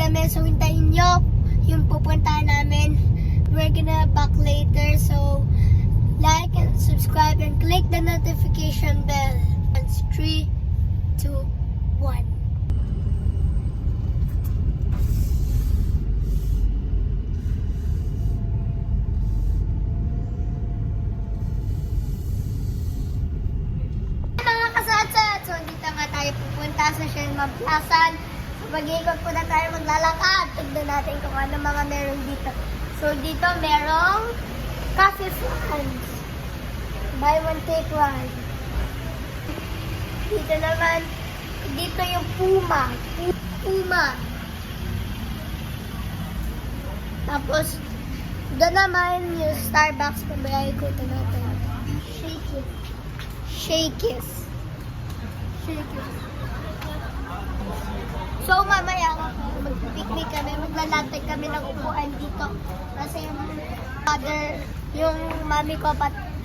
kami. So, hintayin nyo yung pupuntahan namin. We're gonna back later. So, like and subscribe and click the notification bell. It's 3, 2, 1. Mga kasatsat, so dito nga tayo pupunta sa Sherman Plaza. So mag-iikot po na tayo maglalakad. Tignan natin kung ano mga meron dito. So dito merong Cafe France. Buy one take one. Dito naman, dito yung Puma. Puma. Tapos, doon naman yung Starbucks na mag-iikotan natin. Shakey's. Shakey's. Shakey's. So, mamaya mag-picnic kami, maglalatag kami ng upuan dito. Kasi yung father, yung mami ko,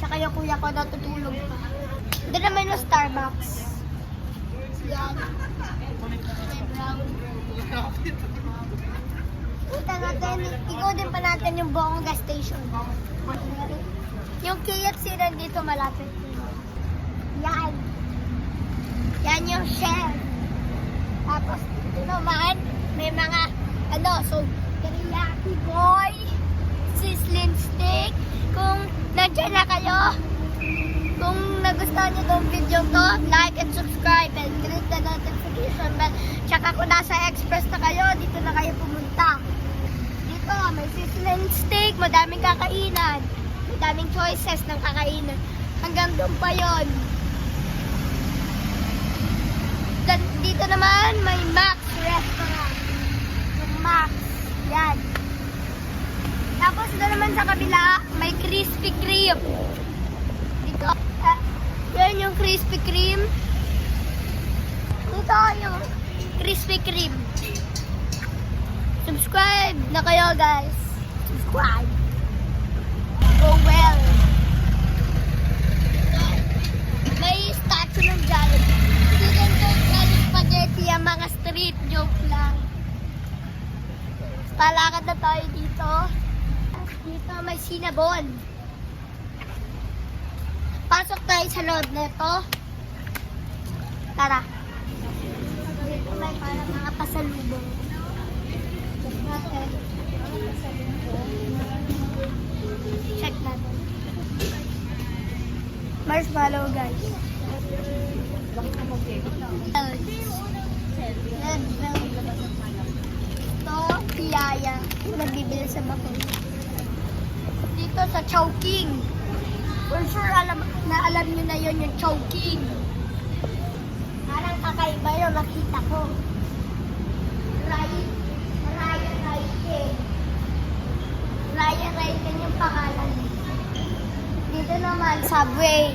tsaka yung kuya ko natutulog pa. Doon naman yung Starbucks. Yan. Punta natin, ikoodin pa natin yung buong gas station. Yung KFC nandito malapit. Yan. Yan yung chef. Tapos, ito naman, may mga, so, teriyaki boy, sizzling steak. Kung nandiyan na kayo, kung nagustuhan nyo itong video to, like and subscribe and click the notification bell. Tsaka kung nasa express na kayo, dito na kayo pumunta. Dito, may sizzling steak, madaming kakainan. Madaming choices ng kakainan. Hanggang doon pa yon. Dito naman, may Max Restaurant. Yung Max. Yan. Tapos doon naman sa kabila, may Krispy Kreme. Dito, yan yung Krispy Kreme. Dito yung Krispy Kreme. Subscribe na kayo, guys. Subscribe. Go well. May statue ng Jollibee. Chicken cake, spaghetti, ang mga street joke lang. Palakad na tayo dito. Dito may Cinnabon. Pasok tayo sa loob nito. Tara. Dito may parang mga pasalubong. Check natin. Marshmallow, guys. Ito, piyaya. Nagbibili sa bakul. Dito sa Chowking. For sure, alam nyo na yun yung Chowking. Parang kakaiba yun, nakita ko. Ryan Raiken yung pangalan. Dito naman, Subway.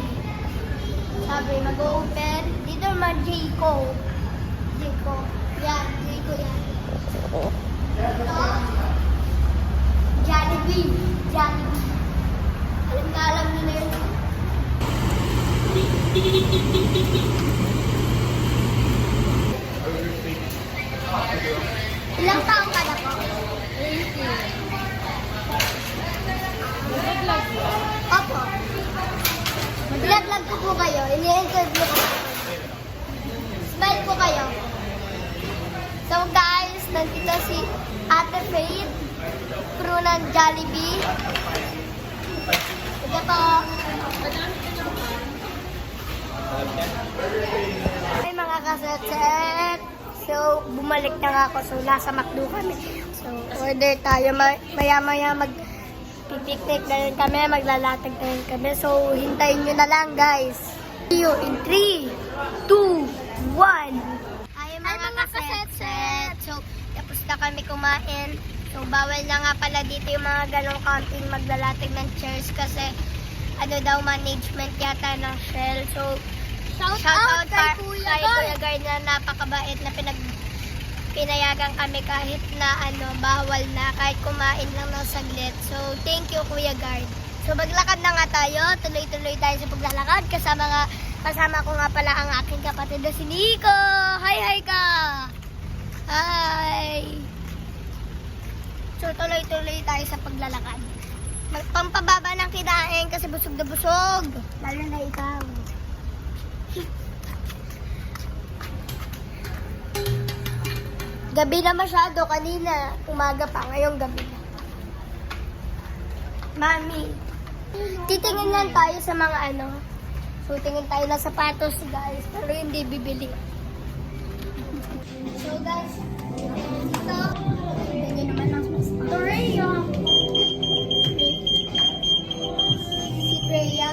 Subway, mag-open. Dito naman, Jayco. Yan, Jayco yan. Ito, Jollibee. Alam nyo na yun. Ilang taong ka na po? 18. Opo. Mag-vlog ko po kayo. Ini-interview ko. Smile po kayo. So guys, nandito si Ate Faith, crew ng Jollibee. Ito po. Ay mga kasetset. So, bumalik na nga ako. So, nasa McDo kami. So, order tayo. Maya-maya mag-picnic na rin kami. Maglalatag na rin kami. So, hintayin nyo na lang, guys. See you in 3, 2, 1. Ay mga kasetset. So, tapos na kami kumain. So, bawal na nga pala dito yung mga ganong camping maglalatag ng chairs kasi management yata ng Shell. So, shout out kay Kuya Guard na napakabait na pinayagan kami kahit na bawal na, kahit kumain lang ng saglit. So, thank you Kuya Guard. So, maglakad na nga tayo. Tuloy-tuloy tayo sa paglalakad. Kasama ko nga pala ang aking kapatid na si Nico. Hi ka! Hi! So, tuloy-tuloy tayo sa paglalakad. Pampababa ng kinain kasi busog na busog. Lalo na ikaw. Gabi na masyado kanina. Umaga pa, ngayong gabi na. Mami, titingin lang tayo sa mga ano. So, tingin tayo na sapatos, guys. Pero hindi bibili. So, guys, dito, ganyan naman ang Torreya. Si Freya.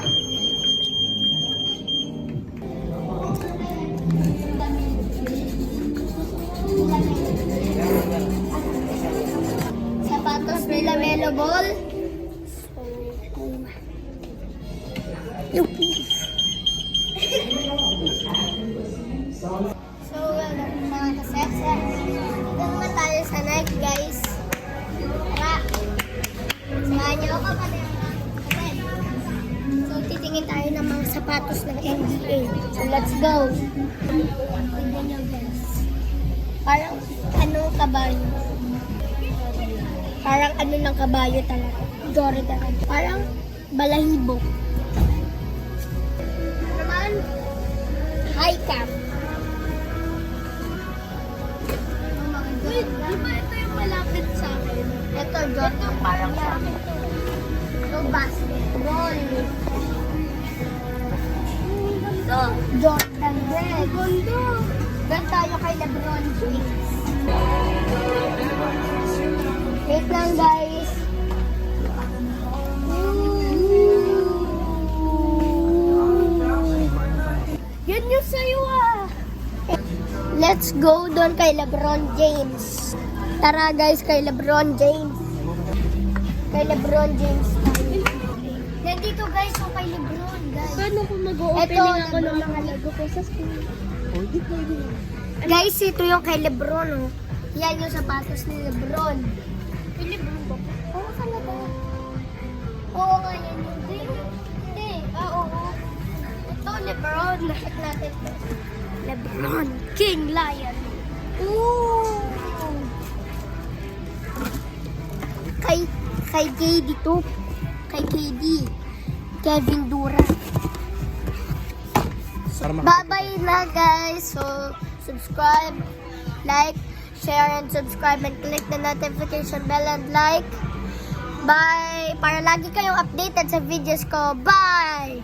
Sapatos nila Melo Ball. So, mga kasetse, dito naman tayo sa Nike, guys. Tara! Samahan niyo ako pa rin. So, titingin tayo ng mga sapatos ng NBA. So, let's go! Tignan niyo, guys. Parang ano kabayo. Parang ano ng kabayo talaga. Jordan. Parang balahibo. Naman, high cap. Wait, di ba ito yung malapit sa akin? Ito, Jordan. Ito parang sa akin. Ito, basketball. Ganda. Jordan red. Ganda. Gan tayo kay LeBron James. Wait lang, guys. Yan yung sa'yo ah. Let's go doon kay LeBron James. Tara guys, kay LeBron James. Kay LeBron James. Nandito guys, so kay LeBron guys. Paano kung mag-opening ako ng mga lago ko sa school? Guys, ito yung kay LeBron oh. Yan yung sapatos ni LeBron. Kay LeBron ba? Oo ka na ba? Oo nga yan. Hindi. Hindi. Oo. Ito LeBron. Nakit natin ito. LeBron. King Lion. Ooh. Kay KD to. Kay KD. Kevin Durant. Bye-bye na guys. So, subscribe, like, share, and subscribe, and click the notification bell and like. Bye! Para lagi kayong updated sa videos ko. Bye!